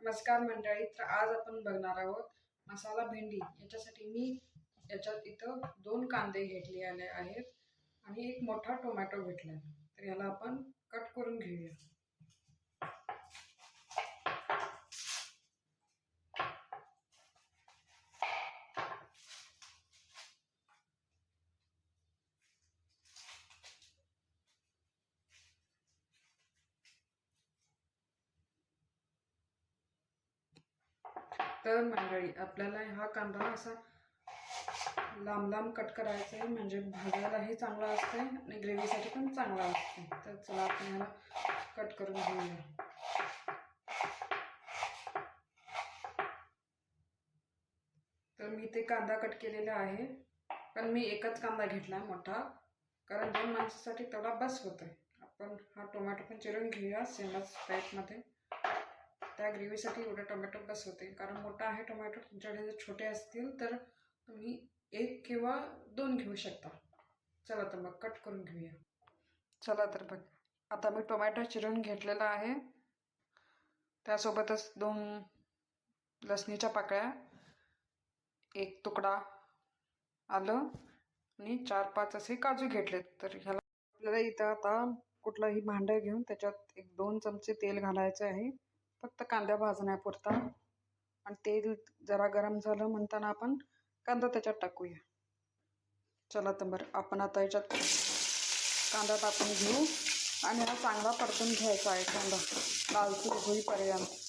नमस्कार मंडळी. तर आज आपण बघणार आहोत मसाला भेंडी. याच्यासाठी मी याच्यात इथं 2 कांदे घेतलेले आहेत आणि एक मोठा टोमॅटो घेतला. तर याला आपण कट करून घेऊया. तर मंडळी आपल्याला हा कांदा असा लांब लांब कट करायचा आहे, म्हणजे भाजायलाही चांगला असते आणि ग्रेव्हीसाठी पण चांगला असते. तर चला आपण ह्याला कट करून घेऊया. तर मी ते कांदा कट केलेला आहे, पण मी एकच कांदा घेतला मोठा, कारण 2 माणसासाठी तेवढा बस होतोय. आपण हा टोमॅटो पण चिरून घेऊया सेमच टाईपमध्ये. त्या ग्रेव्हीसाठी एवढा टोमॅटो बस होते, कारण मोठा आहे टोमॅटो. तुमच्याकडे जर छोटे असतील तर तुम्ही 1 किंवा 2 घेऊ शकता. चला तर मग कट करून घेऊया. चला तर बघ, आता मी टोमॅटो चिरून घेतलेला आहे. त्यासोबतच 2 लसणीच्या पाकळ्या, 1 तुकडा आलं आणि 4-5 असे काजू घेतलेत. तर ह्याला आपल्याला इथं आता कुठलंही भांडं घेऊन त्याच्यात 1-2 चमचे तेल घालायचं आहे, फक्त कांदा भाजण्यापुरता. आणि तेल जरा गरम झालं म्हणताना आपण कांदा त्याच्यात टाकूया. चला तर बरं, आपण आता याच्यात कांदा टाकून घेऊ आणि हा चांगला परतून घ्यायचा आहे कांदा लालसर होईपर्यंत.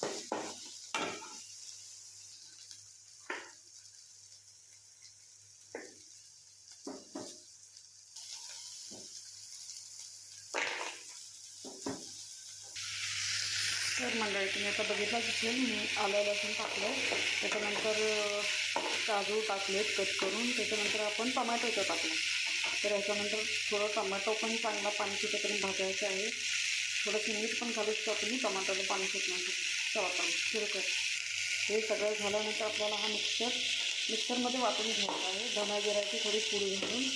तर मंडळी तुम्ही आता बघितलंच असेल, मी आलं लसूण टाकलं, त्याच्यानंतर काजू टाकलेत कट करून, त्याच्यानंतर आपण टोमॅटोचं टाकलं. तर याच्यानंतर थोडं टोमॅटो पण चांगला पाणी सुटेपर्यंत भाजायचं आहे. थोडंसं मीठ पण घालू शकतो तुम्ही टोमॅटोला पाणी सुटण्यासाठी. चला आपण सुरू कर. हे सगळं झाल्यानंतर आपल्याला हा मिक्सरमध्ये वाटून घ्यायचा आहे. धना जिऱ्याची थोडी पूड घालून.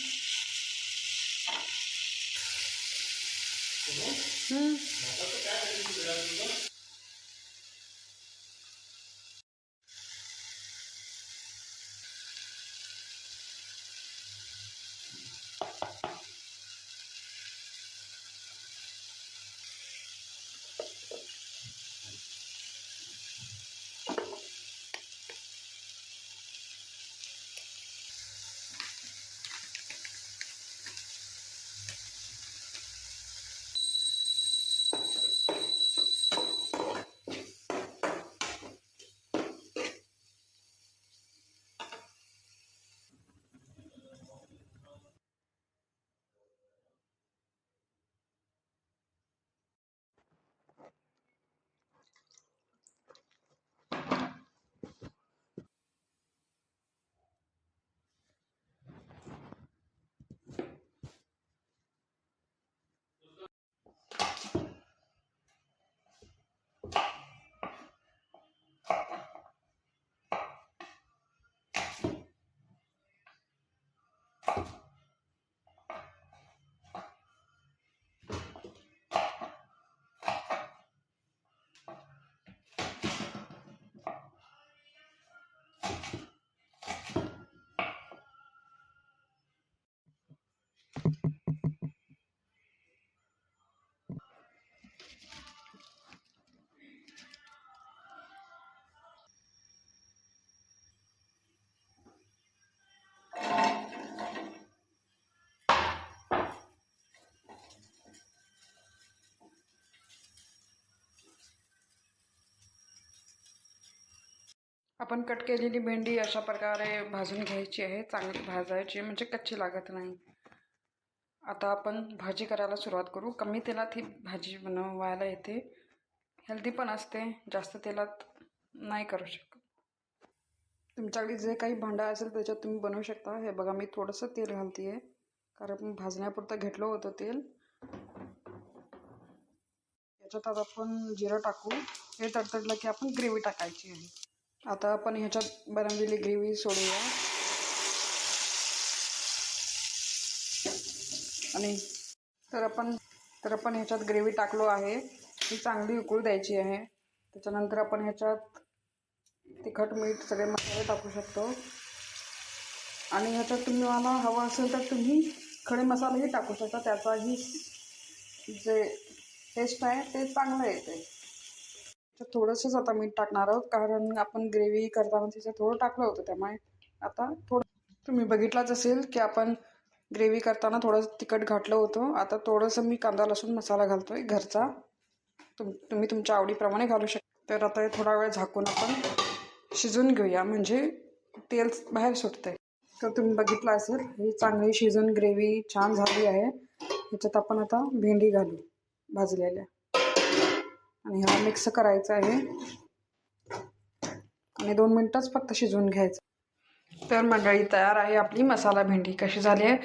आपण कट केलेली भेंडी अशा प्रकारे भाजून घ्यायची आहे. चांगली भाजायची म्हणजे कच्ची लागत नाही. आता आपण भाजी करायला सुरुवात करू. कमी तेलात ही भाजी बनवायला येते, हेल्दी पण असते. जास्त तेलात नाही करू शकत. तुमच्याकडे जे काही भांडं असेल त्याच्यात तुम्ही बनवू शकता. हे बघा, मी थोडंसं तेल घालते आहे, कारण भाजण्यापुरतं घेतलं होतं तेल. याच्यात आता आपण जिरं टाकू. हे तडतडलं की आपण ग्रेव्ही टाकायची आहे. आता आपण ह्याच्यात बनवलेली ग्रेव्ही सोडूया आणि तर आपण ह्याच्यात ग्रेव्ही टाकलो आहे. ही चांगली उकळू द्यायची आहे. त्याच्यानंतर आपण ह्याच्यात तिखट मीठ सगळे मसाले टाकू शकतो आणि ह्याच्यात तुम्हाला हवं असेल तर तुम्ही खडे मसालेही टाकू शकता. त्याचाही जे टेस्ट आहे ते चांगलं येते. त्याच्यात थोडंसंच आता मीठ टाकणार आहोत कारण आपण ग्रेव्ही करताना तिच्यात थोडं टाकलं होतं, त्यामुळे आता थोडं तुम्ही बघितलाच असेल की आपण ग्रेव्ही करताना थोडं तिखट घातलं होतं. आता थोडंसं मी कांदा लसूण मसाला घालतोय घरचा. तुम्ही तुमच्या आवडीप्रमाणे घालू शकता. तर आता हे थोडा वेळ झाकून आपण शिजून घेऊया, म्हणजे तेल बाहेर सुटतंय. तर तुम्ही बघितलं असेल ही चांगली शिजून ग्रेव्ही छान झाली आहे. ह्याच्यात आपण आता भेंडी घालू भाजलेल्या आणि ह्याला मिक्स करायचं आहे आणि 2 मिनिटंच फक्त शिजवून घ्यायचं. तर मंडळी तयार आहे आपली मसाला भेंडी. कशी झाली आहे